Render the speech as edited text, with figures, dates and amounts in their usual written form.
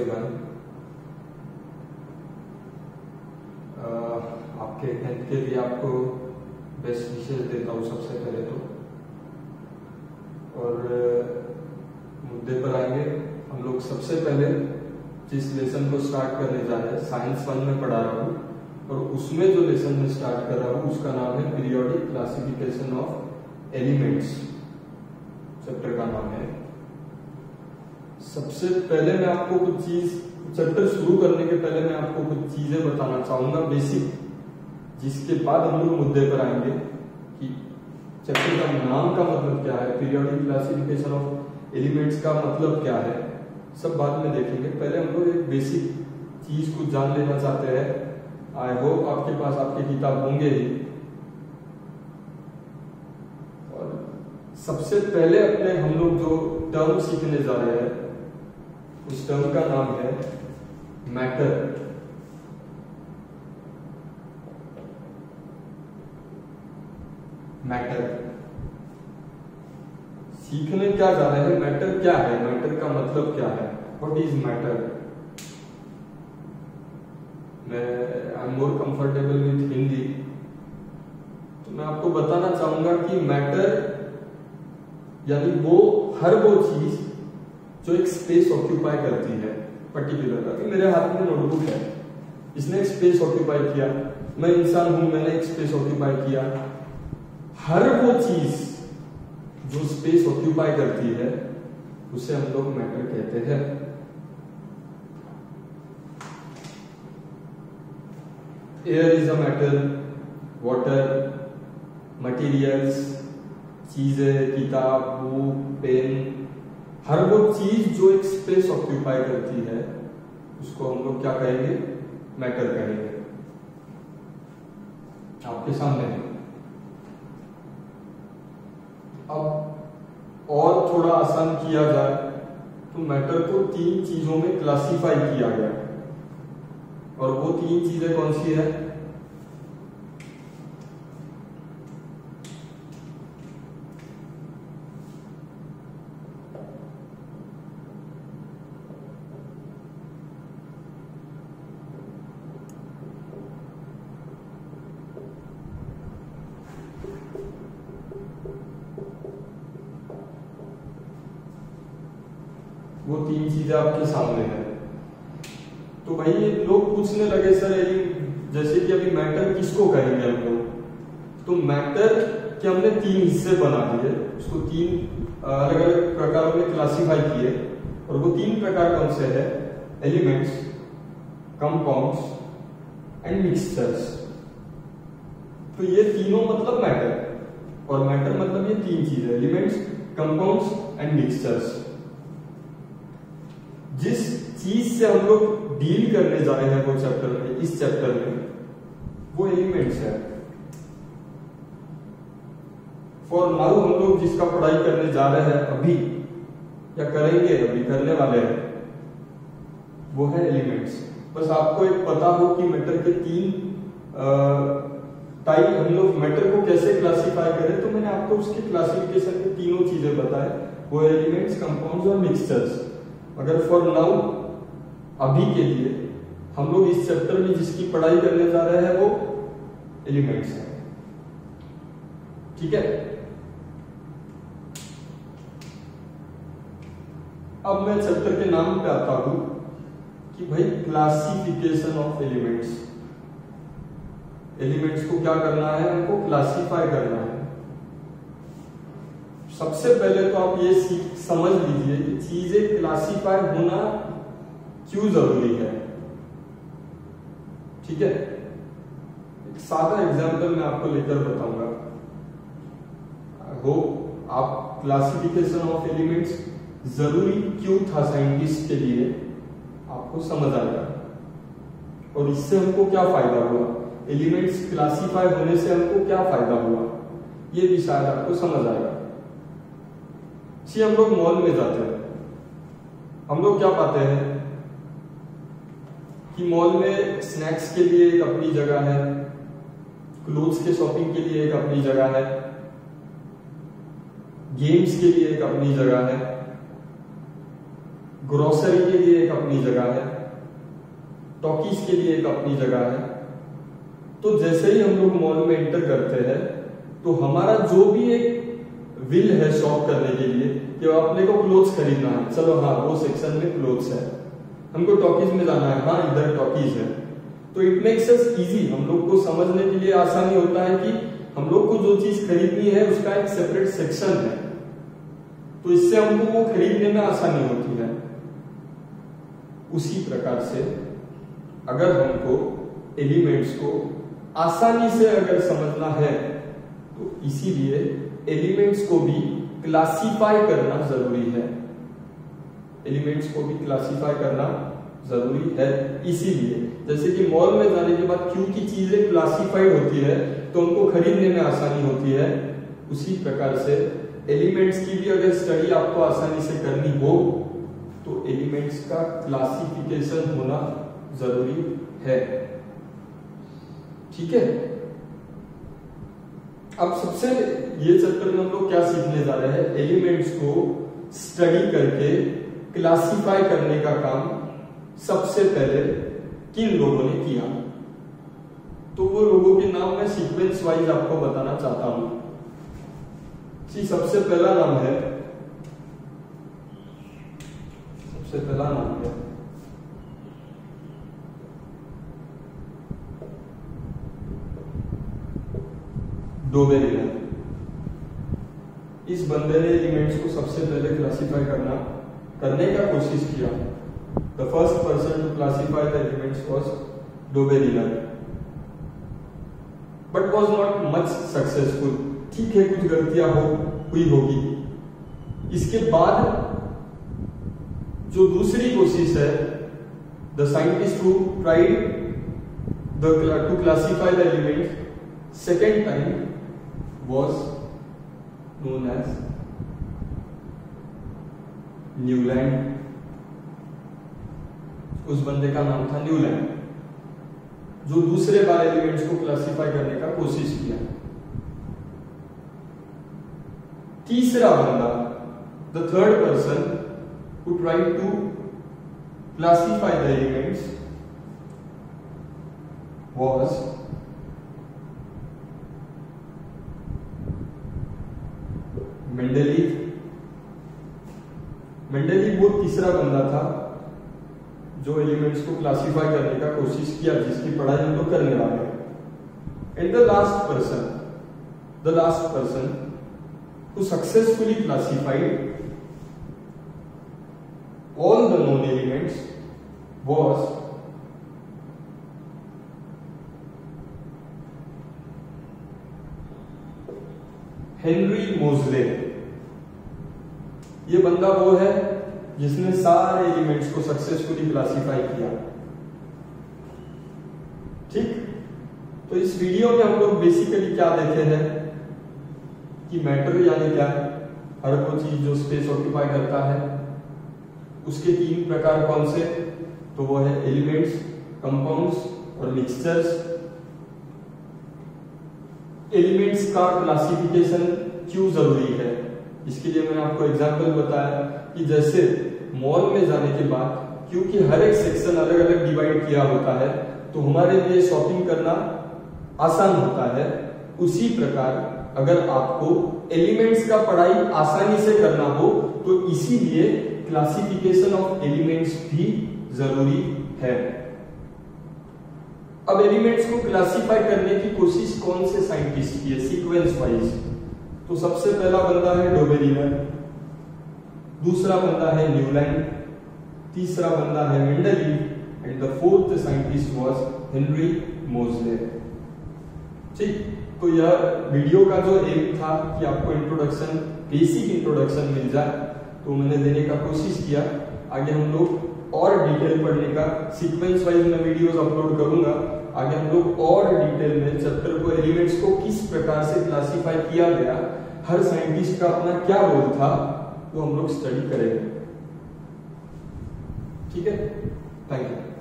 Everyone. आपके health के लिए आपको बेस्ट विशेष देता हूँ सबसे पहले तो। और मुद्दे पर आएंगे हम लोग। सबसे पहले जिस लेसन को स्टार्ट करने जा रहे हैं, साइंस 1 में पढ़ा रहा हूँ, और उसमें जो लेसन में स्टार्ट कर रहा हूँ उसका नाम है periodic classification of elements. Chapter का नाम है। सबसे पहले मैं आपको कुछ चीज, चैप्टर शुरू करने के पहले मैं आपको कुछ चीजें बताना चाहूंगा बेसिक, जिसके बाद हम लोग मुद्दे पर आएंगे कि चैप्टर का नाम का मतलब क्या है, पीरियोडिक क्लासिफिकेशन ऑफ एलिमेंट्स का मतलब क्या है, सब बाद में देखेंगे। पहले हम लोग एक बेसिक चीज को जान लेना चाहते हैं। आई होप आपके पास आपके किताब होंगे ही। और सबसे पहले अपने हम लोग जो टर्म सीखने जा रहे हैं उस टर्म का नाम है मैटर। मैटर सीखने क्या जा रहे हैं? मैटर क्या है, मैटर का मतलब क्या है, व्हाट इज मैटर। मैं I am more comfortable with Hindi, तो मैं आपको बताना चाहूंगा कि मैटर यानी वो हर वो चीज जो एक स्पेस ऑक्यूपाई करती है पर्टिकुलर। अभी मेरे हाथ में नोटबुक है, इसने एक स्पेस ऑक्यूपाई किया, मैं इंसान हूं, मैंने एक स्पेस ऑक्यूपाई किया। हर वो चीज जो स्पेस ऑक्यूपाई करती है उसे हम लोग मैटर कहते हैं। Air is a matter, water, materials, चीजें, किताब, बुक, पेन, हर वो चीज जो एक स्पेस ऑक्यूपाई करती है उसको हम लोग क्या कहेंगे? मैटर कहेंगे। आपके सामने है। अब और थोड़ा आसान किया जाए तो मैटर को 3 चीजों में क्लासिफाई किया गया, और वो 3 चीजें कौन सी है? वो 3 चीजें आपके सामने है। तो भाई लोग पूछने लगे सर जैसे कि अभी मैटर किसको कहेंगे हम लोग? तो मैटर के हमने 3 हिस्से बना दिए, उसको 3 अलग अलग प्रकारों में क्लासिफाई किए। और वो 3 प्रकार कौन से है? Elements, compounds and mixtures. तो ये तीनों मतलब मैटर, और मैटर मतलब ये 3 चीजें, एलिमेंट्स, कंपाउंड्स एंड मिक्सचर्स। जिस चीज से हम लोग डील करने जा रहे हैं वो चैप्टर में, इस चैप्टर में, वो एलिमेंट्स है। फॉर नाउ हम लोग जिसका पढ़ाई करने जा रहे हैं अभी, या करेंगे अभी, करने वाले हैं, वो है एलिमेंट्स। बस आपको एक पता हो कि मैटर के 3 टाइप, हम लोग मैटर को कैसे क्लासिफाई करें। तो मैंने आपको उसके क्लासिफिकेशन के तीनों चीजें बताए, वो एलिमेंट्स, कंपाउंड्स और मिक्सचर्स। अगर फॉर नाउ अभी के लिए हम लोग इस चैप्टर में जिसकी पढ़ाई करने जा रहे हैं वो एलिमेंट्स है। ठीक है। अब मैं चैप्टर के नाम पे आता हूं कि भाई क्लासिफिकेशन ऑफ एलिमेंट्स। एलिमेंट्स को क्या करना है? हमको क्लासिफाई करना है। सबसे पहले तो आप ये समझ लीजिए कि चीजें क्लासिफाई होना क्यों जरूरी है। ठीक है। एक सादा एग्जांपल मैं आपको लेकर बताऊंगा। होप आप क्लासिफिकेशन ऑफ एलिमेंट्स जरूरी क्यों था साइंटिस्ट के लिए आपको समझ आएगा, और इससे हमको क्या फायदा हुआ, एलिमेंट्स क्लासिफाई होने से हमको क्या फायदा हुआ, ये भी शायद आपको समझ आएगा। हम लोग मॉल में जाते हैं, हम लोग क्या पाते हैं कि मॉल में स्नैक्स के लिए एक अपनी जगह है, क्लोथ्स के शॉपिंग के लिए एक अपनी जगह है, गेम्स के लिए एक अपनी जगह है, ग्रोसरी के लिए एक अपनी जगह है, टॉकीज के लिए एक अपनी जगह है। तो जैसे ही हम लोग मॉल में एंटर करते हैं तो हमारा जो भी एक विल है शॉप करने के लिए कि अपने को क्लोथ्स खरीदना है, चलो हाँ वो सेक्शन में क्लोथ्स है, हमको टॉकीज में जाना है, हाँ इधर टॉकीज है। तो इट मेक्स अस इजी, हम लोग को समझने के लिए आसानी होता है कि हम लोग को जो चीज खरीदनी है उसका एक सेपरेट सेक्शन है, तो इससे हमको वो खरीदने में आसानी होती है। उसी प्रकार से अगर हमको एलिमेंट्स को आसानी से अगर समझना है तो इसीलिए एलिमेंट्स को भी क्लासिफाई करना जरूरी है। एलिमेंट्स को भी क्लासिफाई करना जरूरी है इसीलिए, जैसे कि मॉल में जाने के बाद क्योंकि चीजें क्लासिफाइड होती है तो हमको खरीदने में आसानी होती है, उसी प्रकार से एलिमेंट्स की भी अगर स्टडी आपको आसानी से करनी हो तो एलिमेंट्स का क्लासिफिकेशन होना जरूरी है। ठीक है, अब सबसे ये चैप्टर में हम लोग क्या सीखने जा रहे हैं, एलिमेंट्स को स्टडी करके क्लासिफाई करने का काम सबसे पहले किन लोगों ने किया। तो वो लोगों के नाम मैं सीक्वेंस वाइज आपको बताना चाहता हूं। जी सबसे पहला नाम है डोबेरिनर। इस बंदे ने एलिमेंट्स को सबसे पहले क्लासिफाई करने का कोशिश किया। The first person to classify the elements was Dobereiner, but was not much successful. ठीक है, कुछ गलतियां हुई होगी। इसके बाद जो दूसरी कोशिश है, the scientist who tried to classify the elements second time was known as Newland. उस बंदे का नाम था न्यूलैंड, जो दूसरे बार एलिमेंट्स को क्लासिफाई करने का कोशिश किया। तीसरा बंदा, the third person who tried to classify the elements was Mendeleev. Mendeleev वो तीसरा बंदा था जो एलिमेंट्स को क्लासिफाई करने का कोशिश किया, जिसकी पढ़ाई हम लोग करने वाले हैं। And the last person who successfully classified all the known elements was Henry मोजले। ये बंदा वो है जिसने सारे एलिमेंट्स को सक्सेसफुली क्लासिफाई किया। ठीक, तो इस वीडियो में हम लोग बेसिकली क्या देखे हैं कि मैटर यानी क्या, हर कोई चीज जो स्पेस ऑक्यूपाई करता है उसके तीन प्रकार कौन से, तो वो है एलिमेंट्स, कंपाउंड्स और मिक्सचर्स। एलिमेंट्स का क्लासिफिकेशन क्यों जरूरी है, इसके लिए मैंने आपको एग्जांपल बताया कि जैसे मॉल में जाने के बाद क्योंकि हर एक सेक्शन अलग अलग डिवाइड किया होता है तो हमारे लिए शॉपिंग करना आसान होता है। उसी प्रकार अगर आपको एलिमेंट्स का पढ़ाई आसानी से करना हो तो इसीलिए क्लासिफिकेशन ऑफ एलिमेंट्स भी जरूरी है। अब एलिमेंट्स को क्लासिफाई करने की कोशिश कौन से साइंटिस्ट की है सीक्वेंस वाइज, तो सबसे पहला बंदा है डोबेरिनर, दूसरा बंदा है न्यूलैंड, तीसरा बंदा है Mendeleev and the fourth scientist was Henry मोजले। ठीक, तो यह वीडियो का जो एम था कि आपको इंट्रोडक्शन, बेसिक इंट्रोडक्शन मिल जाए, तो मैंने देने का कोशिश किया। आगे हम लोग और डिटेल पढ़ने का सीक्वेंस वाइज मैं वीडियोस अपलोड करूंगा। आगे हम लोग और डिटेल में चैप्टर को, एलिमेंट्स को किस प्रकार से क्लासिफाई किया गया, हर साइंटिस्ट का अपना क्या रोल था, वो हम लोग स्टडी करेंगे। ठीक है, थैंक यू।